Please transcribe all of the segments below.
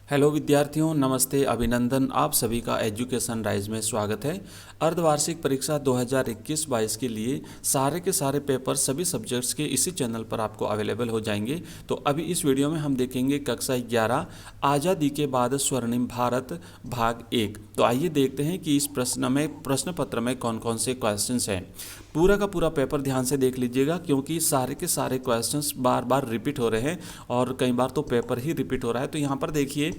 Hello विद्यार्थियों, नमस्ते, अभिनंदन। आप सभी का एजुकेशन राइज में स्वागत है। अर्धवार्षिक परीक्षा 2021-22 के लिए सारे के सारे पेपर सभी सब्जेक्ट्स के इसी चैनल पर आपको अवेलेबल हो जाएंगे। तो अभी इस वीडियो में हम देखेंगे कक्षा 11 आज़ादी के बाद स्वर्णिम भारत भाग 1। तो आइए देखते हैं कि इस प्रश्न पत्र में कौन कौन से क्वेश्चंस हैं। पूरा का पूरा पेपर ध्यान से देख लीजिएगा, क्योंकि सारे के सारे क्वेश्चंस बार बार रिपीट हो रहे हैं और कई बार तो पेपर ही रिपीट हो रहा है। तो यहाँ पर देखिए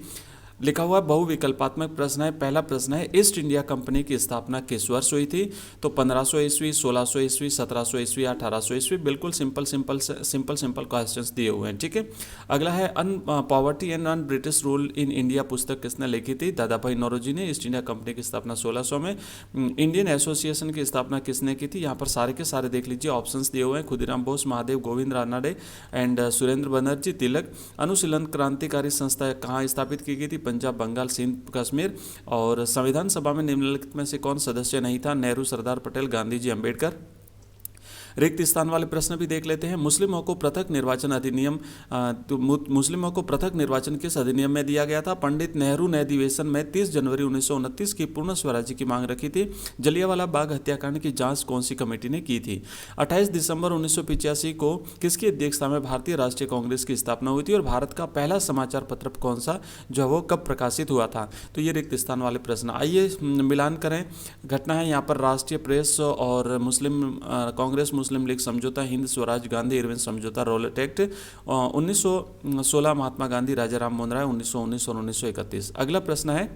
लिखा हुआ बहुविकल्पात्मक प्रश्न है। पहला प्रश्न है, ईस्ट इंडिया कंपनी की स्थापना किस वर्ष हुई थी? तो 1500 ईस्वी, 1600 ईस्वी, 1700 ईस्वी, 1800 ईस्वी। बिल्कुल सिंपल क्वेश्चंस दिए हुए हैं। ठीक है। अगला है, poverty and non British rule in India पुस्तक किसने लिखी थी? दादा भाई नौरोजी ने। ईस्ट इंडिया कंपनी की स्थापना 1600 में। इंडियन एसोसिएशन की स्थापना किसने की थी? यहाँ पर सारे के सारे देख लीजिए, ऑप्शंस दिए हुए हैं। खुदीराम बोस, महादेव गोविंद रानडे एंड सुरेंद्र बनर्जी, तिलक। अनुशीलन क्रांतिकारी संस्था कहाँ स्थापित की गई थी? पंजाब, बंगाल, सिंध, कश्मीर। और संविधान सभा में निम्नलिखित में से कौन सदस्य नहीं था? नेहरू, सरदार पटेल, गांधी जी, अंबेडकर। रिक्त स्थान वाले प्रश्न भी देख लेते हैं। मुस्लिमों को पृथक निर्वाचन अधिनियम मुस्लिमों को पृथक निर्वाचन किस अधिनियम में दिया गया था? पंडित नेहरू ने अधिवेशन में 30 जनवरी 1929 की पूर्ण स्वराज्य की मांग रखी थी। जलियांवाला बाग हत्याकांड की जांच कौन सी कमेटी ने की थी? 28 दिसंबर 1985 को किसकी अध्यक्षता में भारतीय राष्ट्रीय कांग्रेस की स्थापना हुई थी? और भारत का पहला समाचार पत्र कौन सा जो है वो कब प्रकाशित हुआ था? तो ये रिक्त स्थान वाले प्रश्न। आइए मिलान करें। घटना है यहाँ पर राष्ट्रीय प्रेस और कांग्रेस मुस्लिम लीग समझौता, हिंद स्वराज, गांधी इरविन समझौता, रॉलेट एक्ट। 1916 महात्मा गांधी, राजा राम मोहन राय, 1919 और 1931। अगला प्रश्न है,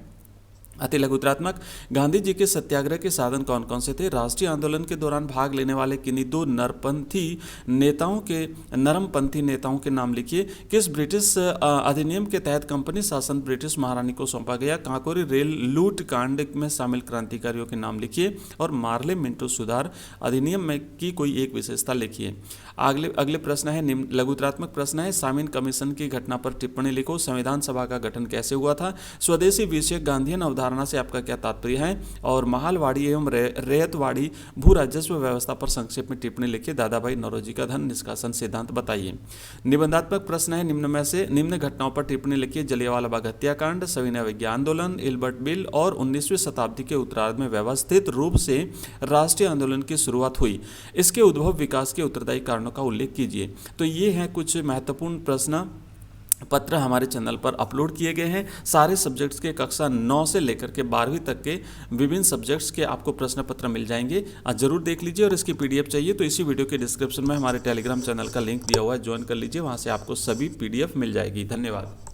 अति लघुत्रात्मक। गांधी जी के सत्याग्रह के साधन कौन कौन से थे? राष्ट्रीय आंदोलन के दौरान भाग लेने वाले किन्हीं दो नरमपंथी नेताओं के नाम लिखिए। किस ब्रिटिश अधिनियम के तहत कंपनी शासन ब्रिटिश महारानी को सौंपा गया? कांकोरी रेल लूट कांड में शामिल क्रांतिकारियों के नाम लिखिए। और मार्ले मिंटो सुधार अधिनियम में की कोई एक विशेषता लिखिए। अगले प्रश्न है, लघुत्रात्मक प्रश्न है। सामिन कमीशन की घटना पर टिप्पणी लिखो। संविधान सभा का गठन कैसे हुआ था? स्वदेशी विषयक गांधीयन अवधारणा से आपका क्या तात्पर्य है? और महालवाड़ी एवं रैयतवाड़ी भू राजस्व व्यवस्था पर संक्षेप में टिप्पणी लिखिए। दादा भाई नौरोजी का धन निष्कासन सिद्धांत बताइए। निबंधात्मक प्रश्न है, निम्न घटनाओं पर टिप्पणी लिखिए। जलियांवाला बाग हत्याकांड, सविनय अवज्ञा आंदोलन, इल्बर्ट बिल और 19वीं शताब्दी के उत्तरार्ध में व्यवस्थित रूप से राष्ट्रीय आंदोलन की शुरुआत हुई। इसके उद्भव, विकास के उत्तरदायी कारणों का उल्लेख कीजिए। तो ये हैं कुछ महत्वपूर्ण प्रश्न पत्र हमारे चैनल पर अपलोड किए गए हैं। सारे सब्जेक्ट्स के कक्षा 9 से लेकर के 12वीं तक के विभिन्न सब्जेक्ट्स के आपको प्रश्न पत्र मिल जाएंगे। आज जरूर देख लीजिए। और इसकी पीडीएफ चाहिए तो इसी वीडियो के डिस्क्रिप्शन में हमारे टेलीग्राम चैनल का लिंक दिया हुआ है, ज्वाइन कर लीजिए। वहाँ से आपको सभी पीडीएफ मिल जाएगी। धन्यवाद।